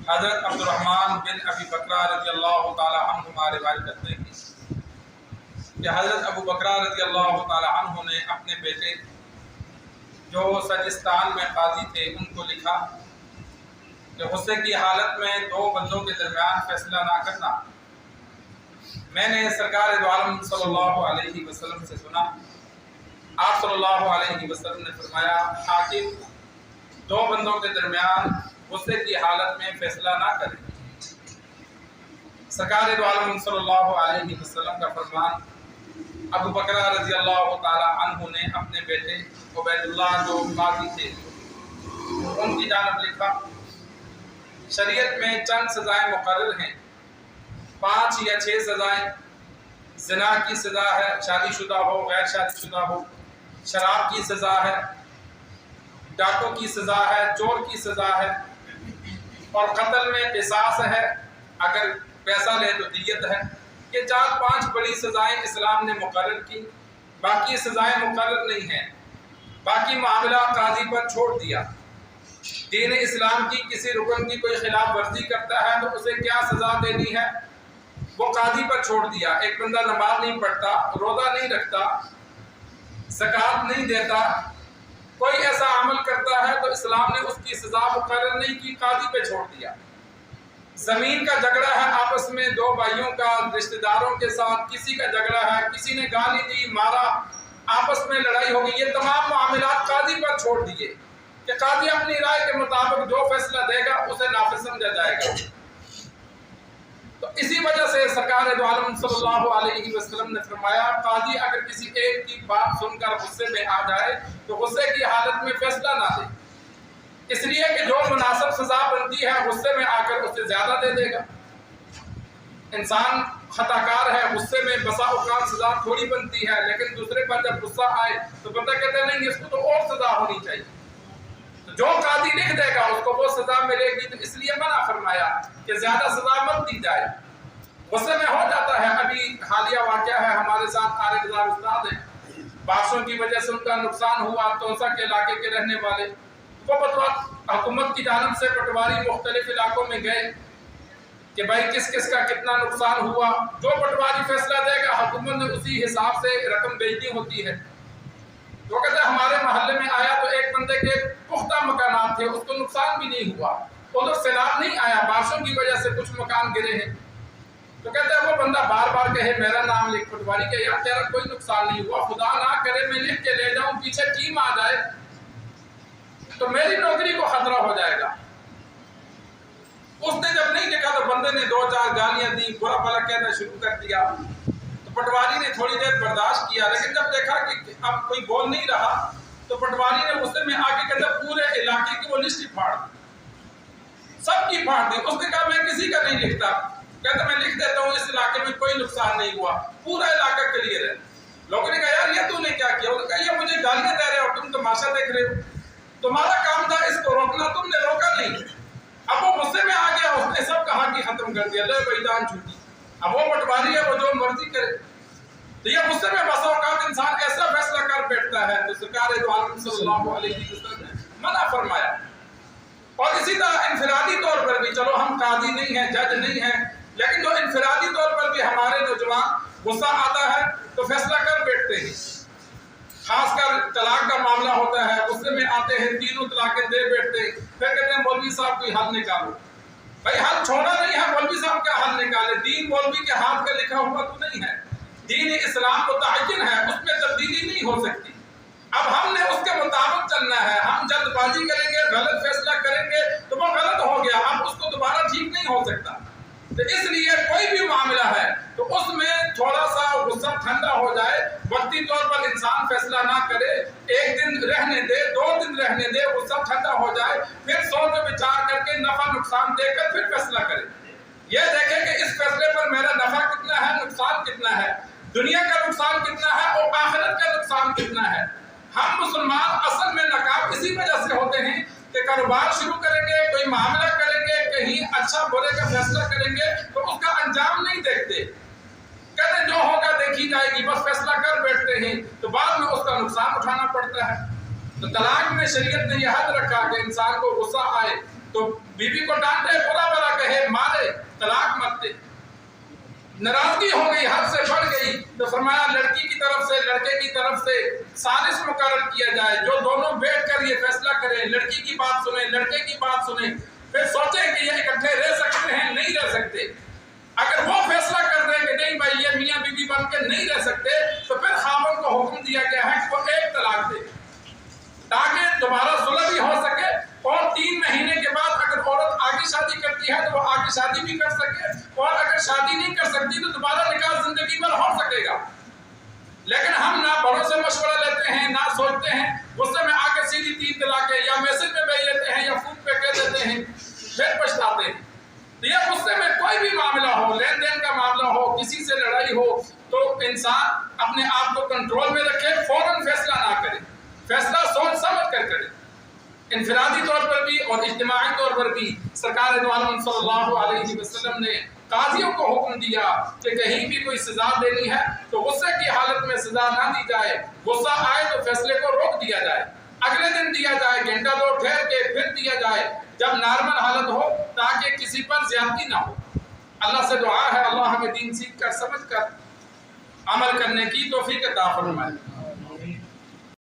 حضرت عبدالرحمن بن ابی بکرہ رضی اللہ تعالی عنہما روایت کرتے ہیں کہ حضرت ابو بکرہ رضی اللہ تعالی عنہ نے اپنے بیٹے جو سجستان میں قاضی تھے ان کو لکھا کہ غصے کی حالت میں دو بندوں کے درمیان فیصلہ نہ کرنا۔ میں نے سرکار دو عالم صلی اللہ علیہ وسلم سے سنا، آپ صلی اللہ علیہ وسلم نے فرمایا، حاکم دو بندوں کے درمیان غصے کی حالت میں فیصلہ نہ کرے۔ سرکار دو عالم صلی اللہ علیہ وسلم کا فرمان ابو بکرہ رضی اللہ تعالی عنہ نے اپنے بیٹے عبید اللہ جو قاضی تھے ان کی جانب لکھا۔ شریعت میں چند سزائیں مقرر ہیں، 5 یا 6 سزائیں۔ زنا کی سزا ہے، شادی شدہ ہو غیر شادی شدہ ہو۔ شراب کی سزا ہے، ڈاکو کی سزا ہے، چور کی سزا ہے، اور قتل میں قصاص ہے، اگر پیسہ لے تو دیت ہے۔ یہ 4-5 بڑی سزائیں اسلام نے مقرر کی، باقی سزائیں مقرر نہیں ہیں۔ باقی معاملہ قاضی پر چھوڑ دیا۔ دین اسلام کی کسی رکن کی کوئی خلاف ورزی کرتا ہے تو اسے کیا سزا دینی ہے وہ قاضی پر چھوڑ دیا۔ ایک بندہ نماز نہیں پڑھتا، روزہ نہیں رکھتا، زکوٰۃ نہیں دیتا، کوئی ایسا عمل کرتا ہے تو اسلام نے اس کی سزا مقرر نہیں کی، قاضی پہ چھوڑ دیا۔ زمین کا جھگڑا ہے آپس میں، 2 بھائیوں کا رشتہ داروں کے ساتھ کسی کا جھگڑا ہے، کسی نے گالی دی، مارا، آپس میں لڑائی ہو گئی، یہ تمام معاملات قاضی پر چھوڑ دیے کہ قاضی اپنی رائے کے مطابق جو فیصلہ دے گا اسے نافذ سمجھا جائے گا۔ تو اسی وجہ سے سرکار دو عالم صلی اللہ علیہ وسلم نے فرمایا، قاضی اگر کسی ایک کی بات سن کر غصے میں آ جائے تو غصے کی حالت میں فیصلہ نہ دے، اس لیے کہ جو مناسب سزا بنتی ہے غصے میں آ کر اسے زیادہ دے دے گا۔ انسان خطا کار ہے، غصے میں بسا اوقات سزا تھوڑی بنتی ہے، لیکن دوسرے پر جب غصہ آئے تو بندہ کہتا نہیں اس کو تو اور سزا ہونی چاہیے، تو جو قاضی لکھ دے گا اس کو وہ سزا ملے گی۔ تو اس لیے منع فرمایا کہ زیادہ سزا مت دی جائے۔ غصے میں ہو جاتا ہے، ابھی حالیہ واقعہ ہے، ہمارے ساتھ قاری گزار استاد ہیں، بارشوں کی وجہ سے ان کا نقصان ہوا، توسا کے علاقے کے رہنے والے، وہ حکومت کی جانب سے پٹواری مختلف علاقوں میں گئے کہ بھائی کس کس کا کتنا نقصان ہوا، جو پٹواری فیصلہ دے گا حکومت نے اسی حساب سے رقم بھیجنی ہوتی ہے۔ وہ کہتے ہیں ہمارے محلے میں آیا تو ایک بندے کے پختہ مکانات تھے، اس کو نقصان بھی نہیں ہوا، ادھر سیلاب نہیں آیا، بارشوں کی وجہ سے کچھ مکان گرے ہیں، تو کہتے ہیں وہ بندہ بار بار کہے میرا نام لکھ، پٹواری کہ یار تیرا کوئی نقصان نہیں ہوا، خدا نہ کرے میں لکھ کے لے جاؤں، پیچھے ٹیم آ جائے تو میری نوکری کو خطرہ ہو جائے گا۔ اس نے جب نہیں لکھا تو بندے نے 2-4 گالیاں دی، برا بھلا کہنا شروع کر دیا، تو پٹواری نے تھوڑی دیر برداشت کیا، لیکن جب دیکھا کہ اب کوئی بول نہیں رہا تو پٹواری نے غصے میں آ کے کہتا پورے علاقے کی وہ لسٹ ہی پھاڑ دی، سب کی پھاڑ دی۔ اس نے کہا میں کسی کا نہیں لکھتا، کہتا میں لکھ دیتا ہوں اس علاقے میں کوئی نقصان نہیں ہوا، پورا علاقہ کلیئر ہے۔ لوگوں نے کہا یار یہ تو نے کیا کیا؟ انہوں نے کہا یہ مجھے گالیاں دے رہے ہو، تم تماشا دیکھ رہے ہو، تمہارا کام تھا اس کو روکنا، تم نے روکا نہیں۔ اب وہ غصے میں آ گیا، اس نے سب کہانی ختم کر دیا، لے بھائی جان چھوٹی، اب وہ پٹواری ہے وہ جو مرضی کرے۔ تو یہ غصے میں بسا اوقات انسان ایسا فیصلہ کر بیٹھتا ہے تو سرکار دو عالم صلی اللہ علیہ وسلم نے منع فرمایا۔ اور اسی طرح انفرادی طور پر بھی، چلو ہم قاضی نہیں ہیں، جج نہیں ہیں، لیکن جو انفرادی طور پر بھی ہمارے نوجوان غصہ آتا ہے تو فیصلہ کر بیٹھتے ہیں، خاص کر طلاق کا معاملہ ہوتا ہے، غصے میں آتے ہیں، 3 طلاقیں دے بیٹھتے ہیں، پھر کہتے ہیں مولوی صاحب کوئی حل نکالو۔ بھائی حل چھوڑا نہیں ہے، مولوی صاحب کا حل نکالے، دین مولوی کے ہاتھ کا لکھا ہوا تو نہیں ہے، دین اسلام متعین ہے، اس میں تبدیلی نہیں ہو سکتی۔ اب ہم نے اس کے مطابق چلنا ہے، ہم جلد بازی کریں گے، غلط فیصلہ کریں گے تو وہ غلط ہو گیا، اب اس کو دوبارہ ٹھیک نہیں ہو سکتا۔ تو اس لیے کوئی بھی معاملہ ہے تو اس میں تھوڑا سا غصہ ٹھنڈا ہو جائے، وقتی طور پر انسان فیصلہ نہ کرے، 1 دن رہنے دے، 2 دن رہنے دے، غصہ ٹھنڈا ہو جائے، پھر سوچ وچار کر کے نفع نقصان دے کر پھر فیصلہ کرے۔ یہ دیکھیں کہ اس فیصلے پر میرا نفع کتنا ہے، نقصان کتنا ہے، دنیا کا نقصان کتنا ہے اور آخرت کا نقصان کتنا ہے۔ ہم مسلمان اصل میں ناکام اسی وجہ سے ہوتے ہیں کہ کاروبار شروع کریں گے، کوئی معاملہ کریں گے، کہیں اچھا برے کا فیصلہ کریں گے تو اس کا انجام نہیں دیکھتے، کہتے جو ہوگا دیکھی جائے گی، بس فیصلہ کر بیٹھتے ہیں تو بعد میں اس کا نقصان اٹھانا پڑتا ہے۔ تو طلاق میں شریعت نے یہ حد رکھا کہ انسان کو غصہ آئے تو بیوی کو ڈانٹے، برا بھلا رہے, مارے, طلاق مت دے. ناراضگی ہو گئی, حد سے بڑھ گئی, تو فرمایا لڑکی کی طرف سے لڑکے کی طرف سے ثالث مقرر کیا جائے, جو دونوں بیٹھ کر یہ فیصلہ کریں, لڑکی کی بات سنیں, لڑکے کی بات سنیں, پھر سوچیں کہ یہ اکٹھے رہ سکتے ہیں نہیں رہ سکتے. اگر وہ فیصلہ کر دیں کہ نہیں بھائی یہ میاں بیوی بن کے نہیں رہ سکتے, تو پھر خاوند کو حکم دیا گیا ہے کہ وہ ایک طلاق دے تاکہ دوبارہ صلح بھی ہو سکے, اور 3 مہینے کے بعد اگر عورت آگے شادی کرتی ہے تو وہ آگے شادی بھی کر سکے, اور اگر شادی نہیں کر سکتی تو دوبارہ نکاح زندگی بھر ہو سکے گا. لیکن ہم نہ بڑوں سے مشورہ لیتے ہیں, نہ سوچتے ہیں, غصے میں آ کے سیدھی 3 طلاقیں یا میسج میں بھیج لیتے ہیں یا فون پہ کہہ دیتے ہیں, پھر پچھتاتے ہیں. یہ غصے میں کوئی بھی معاملہ ہو, لین دین کا معاملہ ہو, کسی سے لڑائی ہو, تو انسان اپنے آپ کو کنٹرول میں رکھے, فوراً فیصلہ نہ کرے, فیصلہ سوچ سمجھ کر کرے. انفرادی طور پر بھی اور اجتماعی طور پر بھی سرکار دو عالم صلی اللہ علیہ وسلم نے قاضیوں کو حکم دیا کہ کہیں بھی کوئی سزا دینی ہے تو غصے کی حالت میں سزا نہ دی جائے, غصہ آئے تو فیصلے کو روک دیا جائے, اگلے دن دیا جائے, گھنٹہ 2 ٹھہر کے پھر دیا جائے جب نارمل حالت ہو, تاکہ کسی پر زیادتی نہ ہو. اللہ سے دعا ہے اللہ ہمیں دین سیکھ کر سمجھ کر عمل کرنے کی توفیق عطا فرمائے.